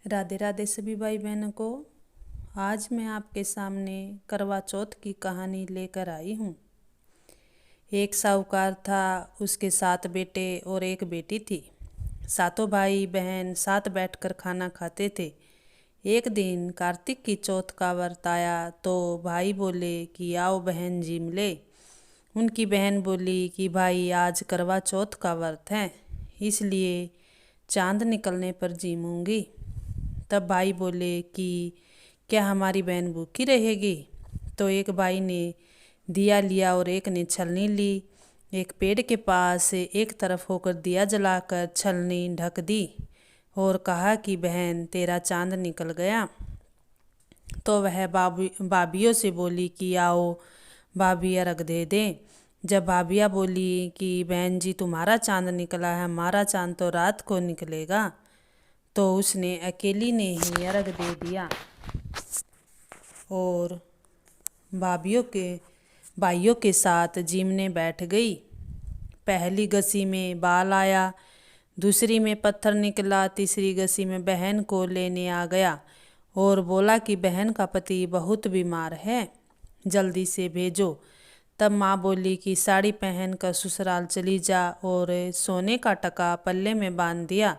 राधे राधे सभी भाई बहनों को। आज मैं आपके सामने करवा चौथ की कहानी लेकर आई हूँ। एक साहूकार था, उसके 7 बेटे और एक बेटी थी। सातों भाई बहन साथ बैठकर खाना खाते थे। एक दिन कार्तिक की चौथ का व्रत आया तो भाई बोले कि आओ बहन जी मिले। उनकी बहन बोली कि भाई आज करवा चौथ का व्रत है, इसलिए चांद निकलने पर जीमूंगी। तब भाई बोले कि क्या हमारी बहन भूखी रहेगी? तो एक भाई ने दिया लिया और एक ने छलनी ली। एक पेड़ के पास एक तरफ होकर दिया जलाकर छलनी ढक दी और कहा कि बहन तेरा चांद निकल गया। तो वह भाभियों से बोली कि आओ भाभी अर्घ दे दें। जब भाभियाँ बोली कि बहन जी तुम्हारा चांद निकला है, हमारा चांद तो रात को निकलेगा, तो उसने अकेली ने ही अर्घ दे दिया और भाइयों के साथ जीमने बैठ गई। पहली गसी में बाल आया, दूसरी में पत्थर निकला, तीसरी गसी में बहन को लेने आ गया और बोला कि बहन का पति बहुत बीमार है, जल्दी से भेजो। तब माँ बोली कि साड़ी पहन कर ससुराल चली जा और सोने का टका पल्ले में बांध दिया।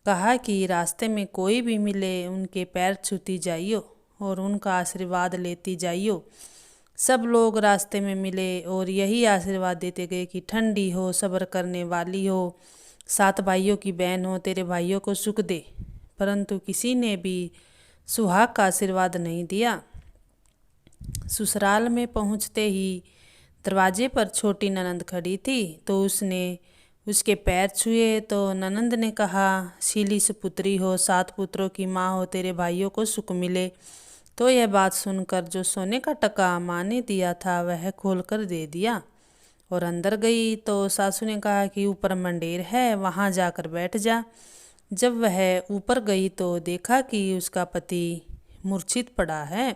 कहा कि रास्ते में कोई भी मिले उनके पैर छूती जाइयो और उनका आशीर्वाद लेती जाइयो। सब लोग रास्ते में मिले और यही आशीर्वाद देते गए कि ठंडी हो, सब्र करने वाली हो, 7 भाइयों की बहन हो, तेरे भाइयों को सुख दे। परंतु किसी ने भी सुहाग का आशीर्वाद नहीं दिया। ससुराल में पहुँचते ही दरवाजे पर छोटी ननंद खड़ी थी, तो उसने उसके पैर छुए तो ननंद ने कहा, शीली सुपुत्री हो, 7 पुत्रों की माँ हो, तेरे भाइयों को सुख मिले। तो यह बात सुनकर जो सोने का टका माँ ने दिया था वह खोलकर दे दिया और अंदर गई तो सासू ने कहा कि ऊपर मंडेर है, वहाँ जाकर बैठ जा। जब वह ऊपर गई तो देखा कि उसका पति मूर्छित पड़ा है,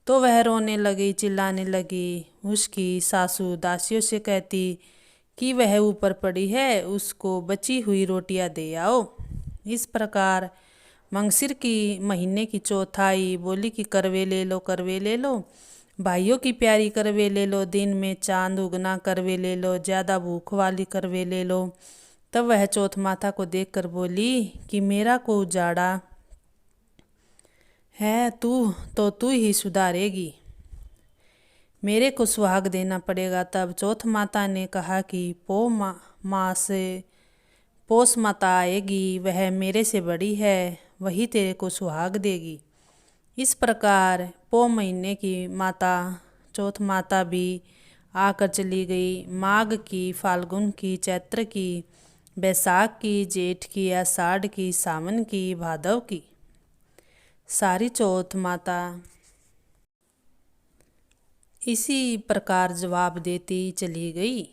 तो वह रोने लगी, चिल्लाने लगी। उसकी सासू दासियों से कहती कि वह ऊपर पड़ी है, उसको बची हुई रोटियां दे आओ। इस प्रकार मंगसिर की महीने की चौथाई बोली कि करवे ले लो, करवे ले लो, भाइयों की प्यारी करवे ले लो, दिन में चांद उगना करवे ले लो, ज़्यादा भूख वाली करवे ले लो। तब वह चौथ माता को देखकर बोली कि मेरा को उजाड़ा है, तू ही सुधारेगी, मेरे को सुहाग देना पड़ेगा। तब चौथ माता ने कहा कि पोस माता आएगी, वह मेरे से बड़ी है, वही तेरे को सुहाग देगी। इस प्रकार पो महीने की माता चौथ माता भी आकर चली गई। माघ की, फाल्गुन की, चैत्र की, बैसाख की, जेठ की, आषाढ़ की, सावन की, भादव की, सारी चौथ माता इसी प्रकार जवाब देती चली गई।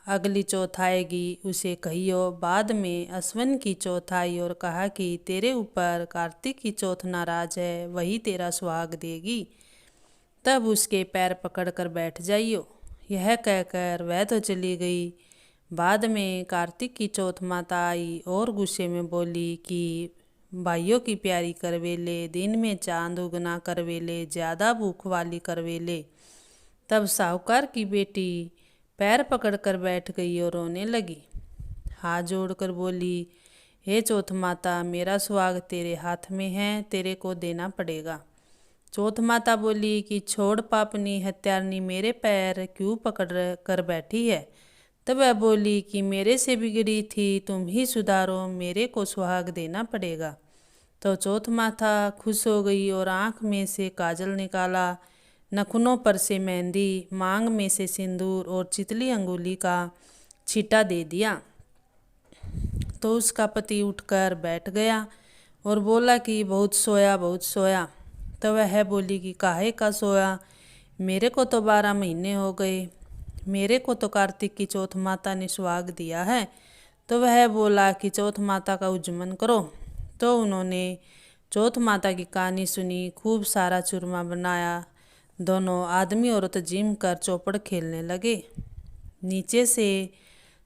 अगली चौथ आएगी उसे कहियो। बाद में अश्विन की चौथ आई और कहा कि तेरे ऊपर कार्तिक की चौथ नाराज है, वही तेरा सुहाग देगी, तब उसके पैर पकड़कर बैठ जाइयो। यह कहकर वह तो चली गई। बाद में कार्तिक की चौथ माता आई और गुस्से में बोली कि भाइयों की प्यारी करवेले, दिन में चांद उगना करवेले, ज़्यादा भूख वाली करवेले। तब साहूकार की बेटी पैर पकड़कर बैठ गई और रोने लगी। हाथ जोड़कर बोली, हे चौथ माता, मेरा सुहाग तेरे हाथ में है, तेरे को देना पड़ेगा। चौथ माता बोली कि छोड़ पापनी हत्यारनी, मेरे पैर क्यों पकड़ कर बैठी है? तब वह बोली कि मेरे से बिगड़ी थी, तुम ही सुधारो, मेरे को सुहाग देना पड़ेगा। तो चौथ माता खुश हो गई और आँख में से काजल निकाला, नखुनों पर से मेहंदी, मांग में से सिंदूर और चितली अंगुली का छींटा दे दिया। तो उसका पति उठकर बैठ गया और बोला कि बहुत सोया, बहुत सोया। तो वह बोली कि काहे का सोया, मेरे को तो 12 महीने हो गए, मेरे को तो कार्तिक की चौथ माता ने सुहाग दिया है। तो वह बोला कि चौथ माता का उज्जमन करो। तो उन्होंने चौथ माता की कहानी सुनी, खूब सारा चूरमा बनाया। दोनों आदमी औरत जिम कर चौपड़ खेलने लगे। नीचे से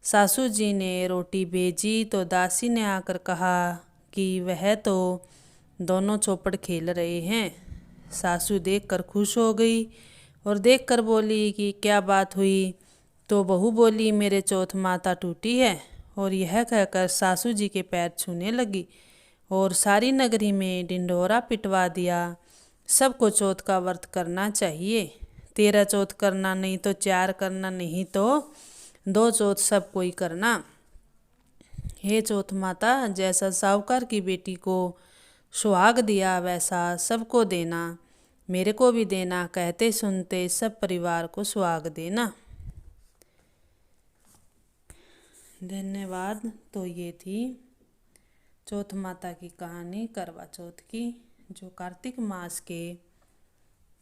सासू जी ने रोटी भेजी तो दासी ने आकर कहा कि वह तो दोनों चौपड़ खेल रहे हैं। सासू देखकर खुश हो गई और देखकर बोली कि क्या बात हुई। तो बहू बोली, मेरे चौथ माता टूटी है। और यह कहकर सासू जी के पैर छूने लगी और सारी नगरी में ढिंढोरा पिटवा दिया। सबको चौथ का व्रत करना चाहिए। 13 चौथ करना, नहीं तो 4 करना, नहीं तो 2 चौथ सब कोई करना। हे चौथ माता, जैसा साहूकार की बेटी को सुहाग दिया वैसा सबको देना, मेरे को भी देना। कहते सुनते सब परिवार को सुहाग देना। धन्यवाद। तो ये थी चौथ माता की कहानी, करवा चौथ की, जो कार्तिक मास के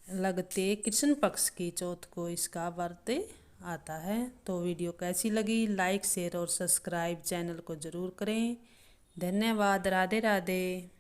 लगते कृष्ण पक्ष की चौथ को इसका व्रत आता है। तो वीडियो कैसी लगी, लाइक शेयर और सब्सक्राइब चैनल को ज़रूर करें। धन्यवाद। राधे राधे।